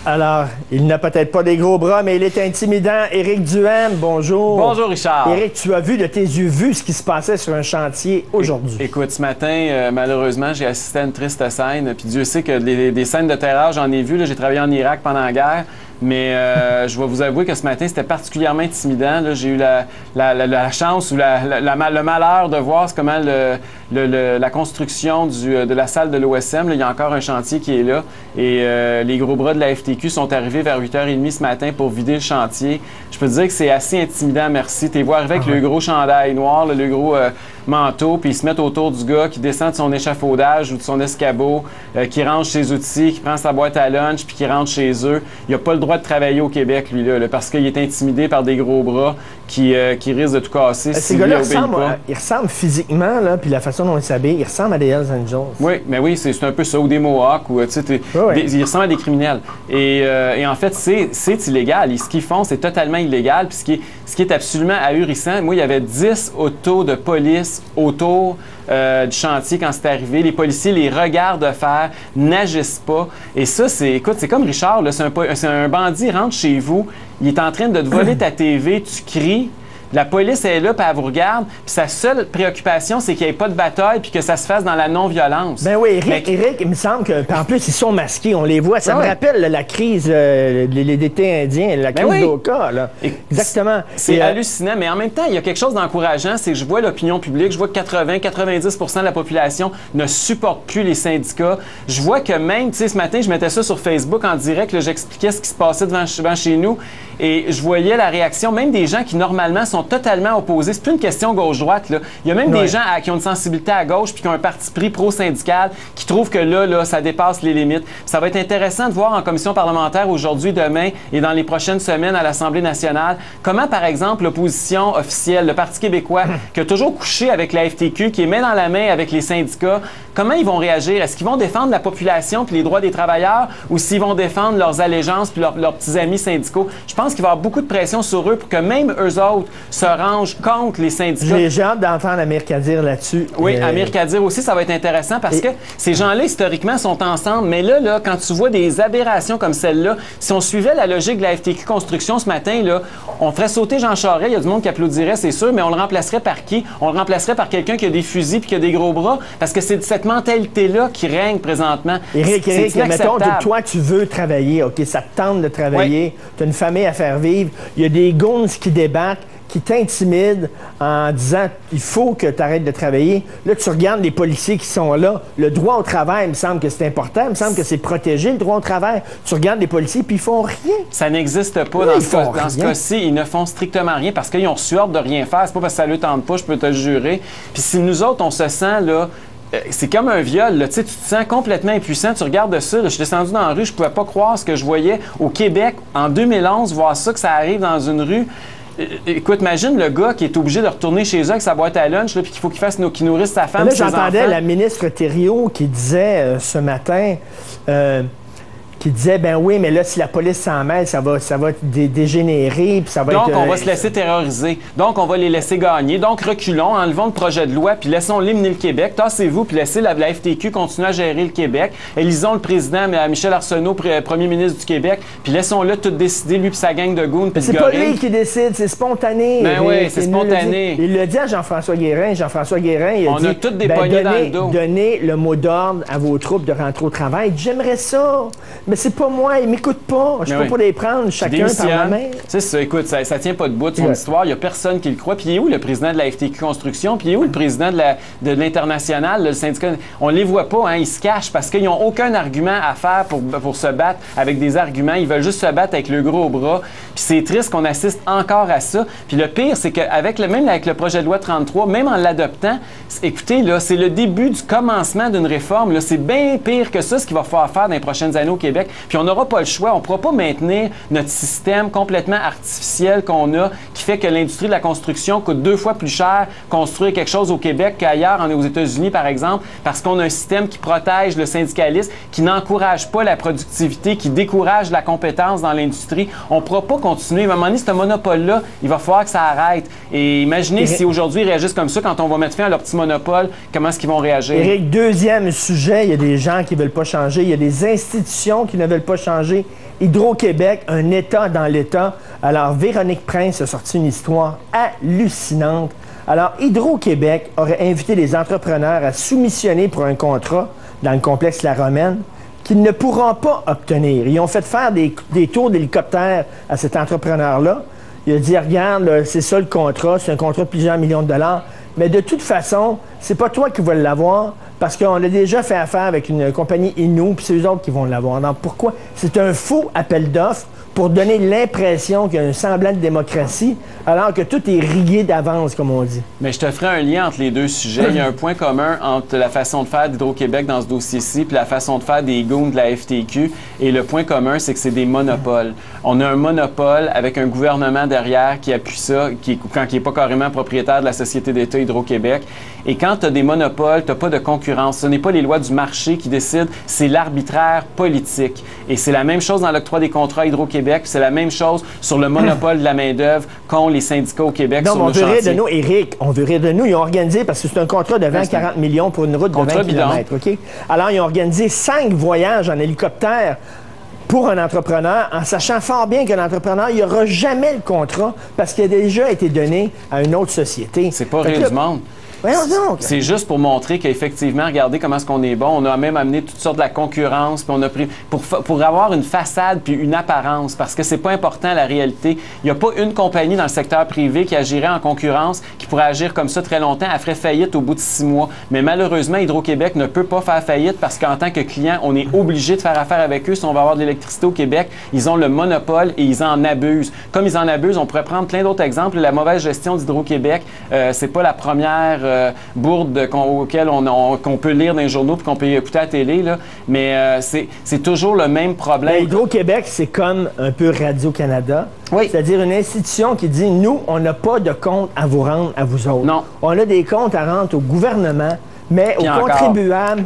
Alors, il n'a peut-être pas des gros bras, mais il est intimidant. Éric Duhaime, bonjour. Bonjour, Richard. Éric, tu as vu de tes yeux vu ce qui se passait sur un chantier aujourd'hui. Écoute, ce matin, malheureusement, j'ai assisté à une triste scène. Puis Dieu sait que des scènes de terreur, j'en ai vu. J'ai travaillé en Irak pendant la guerre. Mais je vais vous avouer que ce matin, c'était particulièrement intimidant. J'ai eu la chance ou le malheur de voir comment la construction de la salle de l'OSM, il y a encore un chantier qui est là. Et les gros bras de la FTQ sont arrivés vers 8h30 ce matin pour vider le chantier. Je peux te dire que c'est assez intimidant, merci. Tu les vois arriver avec le gros chandail noir, le gros manteau, puis ils se mettent autour du gars qui descend de son échafaudage ou de son escabeau, qui range ses outils, qui prend sa boîte à lunch, puis qui rentre chez eux. Il n'a pas le droit de travailler au Québec, lui, là, parce qu'il est intimidé par des gros bras qui risquent de tout casser. Ces gars-là ils ressemblent physiquement, là, puis la façon dont ils s'habillent, ils ressemblent à des Hells Angels. Oui, mais oui, c'est un peu ça, ou des Mohawks, ou ils ressemblent à des criminels. Et en fait, c'est illégal. Ce qu'ils font, c'est totalement illégal. Puis ce qui est absolument ahurissant, moi, il y avait 10 autos de police autour du chantier quand c'est arrivé. Les policiers les regardent faire, n'agissent pas. Et ça, c'est comme Richard, c'est un bandit rentre chez vous, il est en train de te voler ta TV, tu cries. La police est là, puis elle vous regarde, puis sa seule préoccupation, c'est qu'il n'y ait pas de bataille, puis que ça se fasse dans la non-violence. Ben oui, Éric, il me semble qu'en plus, ils sont masqués, on les voit. Ça me rappelle la crise d'été indien, la crise d'Oka. Exactement. C'est hallucinant, mais en même temps, il y a quelque chose d'encourageant, c'est que je vois l'opinion publique, je vois que 80-90% de la population ne supporte plus les syndicats. Je vois que même, tu sais, ce matin, je mettais ça sur Facebook en direct, j'expliquais ce qui se passait devant chez nous, et je voyais la réaction, même des gens qui, normalement, sont totalement opposés. C'est plus une question gauche-droite, là. Il y a même des gens qui ont une sensibilité à gauche puis qui ont un parti pris pro-syndical qui trouvent que là, ça dépasse les limites. Ça va être intéressant de voir en commission parlementaire aujourd'hui, demain et dans les prochaines semaines à l'Assemblée nationale comment, par exemple, l'opposition officielle, le Parti québécois, qui a toujours couché avec la FTQ, qui est main dans la main avec les syndicats, comment ils vont réagir? Est-ce qu'ils vont défendre la population puis les droits des travailleurs ou s'ils vont défendre leurs allégeances puis leurs petits amis syndicaux? Je pense qu'il va y avoir beaucoup de pression sur eux pour que même eux autres se rangent contre les syndicats. J'ai hâte d'entendre Amir Kadir là-dessus. Oui, Amir Kadir aussi, ça va être intéressant parce que ces gens-là, historiquement, sont ensemble. Mais là, quand tu vois des aberrations comme celle-là, si on suivait la logique de la FTQ Construction ce matin, là, on ferait sauter Jean Charest. Il y a du monde qui applaudirait, c'est sûr, mais on le remplacerait par qui? On le remplacerait par quelqu'un qui a des fusils puis qui a des gros bras parce que c'est cette mentalité-là qui règne présentement. Éric, mettons, toi, tu veux travailler, OK, ça te tente de travailler, tu as une famille à faire vivre, il y a des goons qui débarquent, qui t'intimident en disant « il faut que tu arrêtes de travailler ». Là, tu regardes les policiers qui sont là. Le droit au travail, il me semble que c'est important. Il me semble que c'est protégé, le droit au travail. Tu regardes les policiers, puis ils font rien. Ça n'existe pas dans ce cas-ci. Ils ne font strictement rien parce qu'ils ont reçu ordre de rien faire. C'est pas parce que ça ne le tente pas, je peux te le jurer. Puis si nous autres, on se sent, là... c'est comme un viol, là. Tu sais, tu te sens complètement impuissant, tu regardes ça, là, je suis descendu dans la rue, je pouvais pas croire ce que je voyais au Québec en 2011, voir ça, que ça arrive dans une rue. Écoute, imagine le gars qui est obligé de retourner chez eux avec sa boîte à lunch, là, puis qu'il faut qu'il nourrisse sa femme. Là, j'entendais la ministre Thériault qui disait ce matin... qui disait, ben oui, mais là, si la police s'en mêle, ça va dégénérer, puis ça va Donc, être... on va se laisser terroriser. Donc, on va les laisser gagner. Donc, reculons, enlevons le projet de loi, puis laissons-les mener le Québec. Tassez-vous, puis laissez la FTQ continuer à gérer le Québec. Élisons le président, Michel Arsenault, premier ministre du Québec, puis laissons-le tout décider, lui puis sa gang de goons, puis c'est pas lui qui décide, c'est spontané. Ben oui, c'est spontané. Il l'a dit à Jean-François Guérin. Jean-François Guérin, il a dit... On a tous des poignets dans le dos. Donnez le mot d'ordre à vos troupes de rentrer au travail. J'aimerais ça, mais c'est pas moi, ils m'écoutent pas. Je peux pas les prendre chacun par la main. C'est ça, écoute, ça tient pas debout de son histoire. Il n'y a personne qui le croit. Puis il est où le président de la FTQ Construction? Puis il est où le président de l'International, le syndicat? On les voit pas, hein? Ils se cachent parce qu'ils n'ont aucun argument à faire pour se battre avec des arguments. Ils veulent juste se battre avec le gros bras. Puis c'est triste qu'on assiste encore à ça. Puis le pire, c'est qu'avec même avec le projet de loi 33, même en l'adoptant, écoutez, là, c'est le début du commencement d'une réforme. Là, c'est bien pire que ça, ce qu'il va falloir faire dans les prochaines années au Québec. Puis on n'aura pas le choix. On ne pourra pas maintenir notre système complètement artificiel qu'on a, qui fait que l'industrie de la construction coûte 2 fois plus cher construire quelque chose au Québec qu'ailleurs, aux États-Unis, par exemple, parce qu'on a un système qui protège le syndicalisme, qui n'encourage pas la productivité, qui décourage la compétence dans l'industrie. On ne pourra pas continuer. À un moment donné, ce monopole-là, il va falloir que ça arrête. Et imaginez si aujourd'hui ils réagissent comme ça, quand on va mettre fin à leur petit monopole, comment est-ce qu'ils vont réagir? Éric, deuxième sujet, il y a des gens qui ne veulent pas changer. Il y a des institutions qui ne veulent pas changer. Hydro-Québec, un État dans l'État. Alors, Véronique Prince a sorti une histoire hallucinante. Alors, Hydro-Québec aurait invité les entrepreneurs à soumissionner pour un contrat dans le complexe La Romaine qu'ils ne pourront pas obtenir. Ils ont fait faire des tours d'hélicoptère à cet entrepreneur-là. Il a dit, regarde, c'est ça le contrat, c'est un contrat de plusieurs millions de dollars. Mais de toute façon, c'est pas toi qui vas l'avoir parce qu'on a déjà fait affaire avec une compagnie Innu, puis c'est eux autres qui vont l'avoir. Donc pourquoi? C'est un faux appel d'offres pour donner l'impression qu'il y a un semblant de démocratie, alors que tout est rigué d'avance, comme on dit. Mais je te ferai un lien entre les deux sujets. Il y a un point commun entre la façon de faire d'Hydro-Québec dans ce dossier-ci puis la façon de faire des goons de la FTQ. Et le point commun, c'est que c'est des monopoles. On a un monopole avec un gouvernement derrière qui appuie ça, qui n'est pas carrément propriétaire de la société d'État Hydro-Québec. Et quand tu as des monopoles, tu n'as pas de concurrence. Ce n'est pas les lois du marché qui décident, c'est l'arbitraire politique. Et c'est la même chose dans l'octroi des contrats Hydro-Québec, puis c'est la même chose sur le monopole de la main-d'œuvre qu'ont les syndicats au Québec sur nos chantiers. On veut rire de nous, Éric, on veut rire de nous. Ils ont organisé, parce que c'est un contrat de 20-40 millions pour une route de 20 km. OK? Alors, ils ont organisé 5 voyages en hélicoptère pour un entrepreneur, en sachant fort bien que l'entrepreneur, il n'y aura jamais le contrat parce qu'il a déjà été donné à une autre société. C'est pas rire du monde. C'est juste pour montrer qu'effectivement, regardez comment est-ce qu'on est bon. On a même amené toutes sortes de la concurrence, puis on a pris pour avoir une façade puis une apparence, parce que c'est pas important la réalité. Il n'y a pas une compagnie dans le secteur privé qui agirait en concurrence, qui pourrait agir comme ça très longtemps. Elle ferait faillite au bout de 6 mois. Mais malheureusement, Hydro-Québec ne peut pas faire faillite parce qu'en tant que client, on est obligé de faire affaire avec eux si on va avoir de l'électricité au Québec. Ils ont le monopole et ils en abusent. Comme ils en abusent, on pourrait prendre plein d'autres exemples. La mauvaise gestion d'Hydro-Québec, c'est pas la première bourde qu'on peut lire dans les journaux puis qu'on peut écouter à la télé, là. Mais c'est toujours le même problème. Hydro-Québec, c'est comme un peu Radio-Canada. Oui. C'est-à-dire une institution qui dit, nous, on n'a pas de compte à vous rendre à vous autres. Non. On a des comptes à rendre au gouvernement, mais aux contribuables,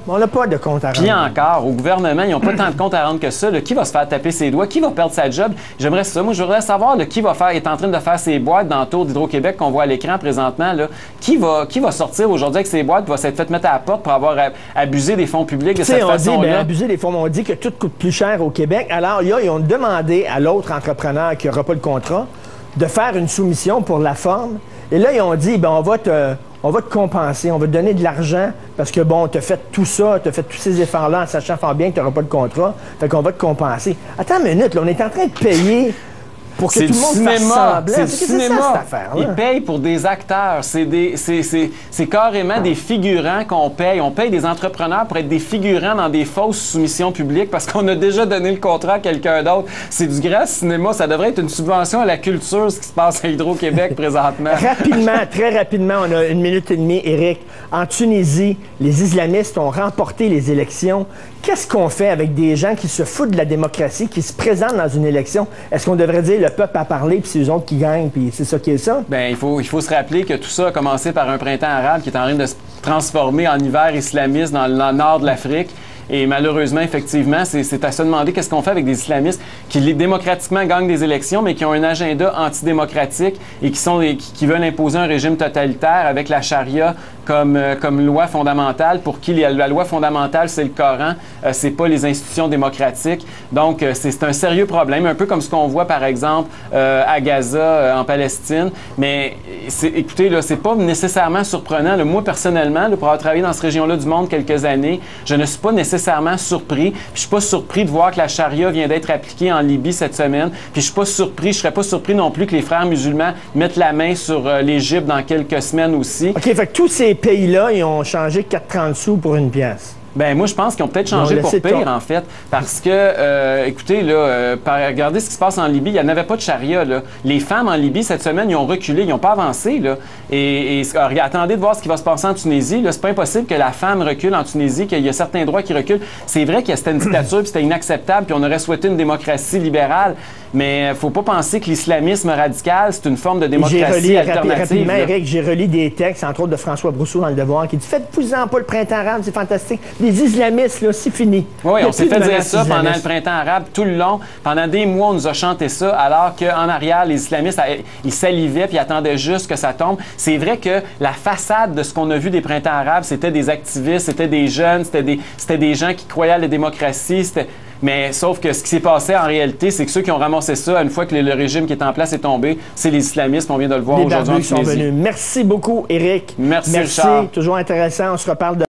on n'a pas de compte à rendre. Puis encore, au gouvernement, ils n'ont pas tant de comptes à rendre que ça. Là. Qui va se faire taper ses doigts? Qui va perdre sa job? J'aimerais ça. Moi, je voudrais savoir qui est en train de faire ses boîtes dans le tour d'Hydro-Québec qu'on voit à l'écran présentement. Là. Qui va sortir aujourd'hui avec ses boîtes et va s'être fait mettre à la porte pour avoir abusé des fonds publics de cette façon-là? Abuser des fonds, on dit que tout coûte plus cher au Québec. Alors, ils ont demandé à l'autre entrepreneur qui n'aura pas le contrat de faire une soumission pour la forme. Et là, ils ont dit, on va te compenser, on va te donner de l'argent parce que, tu as fait tout ça, tu as fait tous ces efforts-là en sachant fort bien que tu n'auras pas de contrat. Fait qu'on va te compenser. Attends une minute, là, on est en train de payer pour que tout le monde fasse semblant. C'est du cinéma. Ça, cette affaire-là? Ils payent pour des acteurs. C'est carrément des figurants qu'on paye. On paye des entrepreneurs pour être des figurants dans des fausses soumissions publiques parce qu'on a déjà donné le contrat à quelqu'un d'autre. C'est du grand cinéma. Ça devrait être une subvention à la culture, ce qui se passe à Hydro-Québec présentement. Rapidement, très rapidement, on a 1 minute et demie, Éric. En Tunisie, les islamistes ont remporté les élections. Qu'est-ce qu'on fait avec des gens qui se foutent de la démocratie, qui se présentent dans une élection? Est-ce qu'on devrait dire le peuple a parlé, puis c'est eux autres qui gagnent, puis c'est ça qui est ça? Bien, il faut se rappeler que tout ça a commencé par un printemps arabe qui est en train de se transformer en hiver islamiste dans le nord de l'Afrique. Et malheureusement, effectivement, c'est à se demander qu'est-ce qu'on fait avec des islamistes qui démocratiquement gagnent des élections, mais qui ont un agenda antidémocratique et qui veulent imposer un régime totalitaire avec la charia comme loi fondamentale, pour qui la loi fondamentale, c'est le Coran, c'est pas les institutions démocratiques. Donc, c'est un sérieux problème, un peu comme ce qu'on voit, par exemple, à Gaza, en Palestine. Mais, écoutez, là, c'est pas nécessairement surprenant. Là, moi, personnellement, là, pour avoir travaillé dans cette région-là du monde quelques années, je ne suis pas nécessairement surpris. Puis je suis pas surpris de voir que la charia vient d'être appliquée en Libye cette semaine. Puis je serais pas surpris non plus que les frères musulmans mettent la main sur l'Égypte dans quelques semaines aussi. OK, fait que tous ces pays-là, ils ont changé 4,30 sous pour une pièce. Ben moi, je pense qu'ils ont peut-être changé pour pire, en fait. Parce que, écoutez, là, regardez ce qui se passe en Libye. Il n'y en avait pas de charia, là. Les femmes en Libye, cette semaine, ils ont reculé, ils n'ont pas avancé, là. Et attendez de voir ce qui va se passer en Tunizie. Là, c'est pas impossible que la femme recule en Tunisie, qu'il y a certains droits qui reculent. C'est vrai que c'était une dictature, puis c'était inacceptable, puis on aurait souhaité une démocratie libérale. Mais il ne faut pas penser que l'islamisme radical, c'est une forme de démocratie alternative. Rapidement, Éric, j'ai relu des textes, entre autres de François Brousseau dans Le Devoir, qui dit « Faites-vous-en pas le printemps arabe, c'est fantastique. » Les islamistes, là, c'est fini. Oui, on s'est fait dire ça pendant le printemps arabe tout le long. Pendant des mois, on nous a chanté ça, alors qu'en arrière, les islamistes, ils salivaient puis attendaient juste que ça tombe. C'est vrai que la façade de ce qu'on a vu des printemps arabes, c'était des activistes, c'était des jeunes, c'était des gens qui croyaient à la démocratie. Mais sauf que ce qui s'est passé en réalité, c'est que ceux qui ont ramassé ça, une fois que le régime qui est en place est tombé, c'est les islamistes. On vient de le voir aujourd'hui en Tunisie. Merci beaucoup, Éric. Merci, Richard. Toujours intéressant. On se reparle de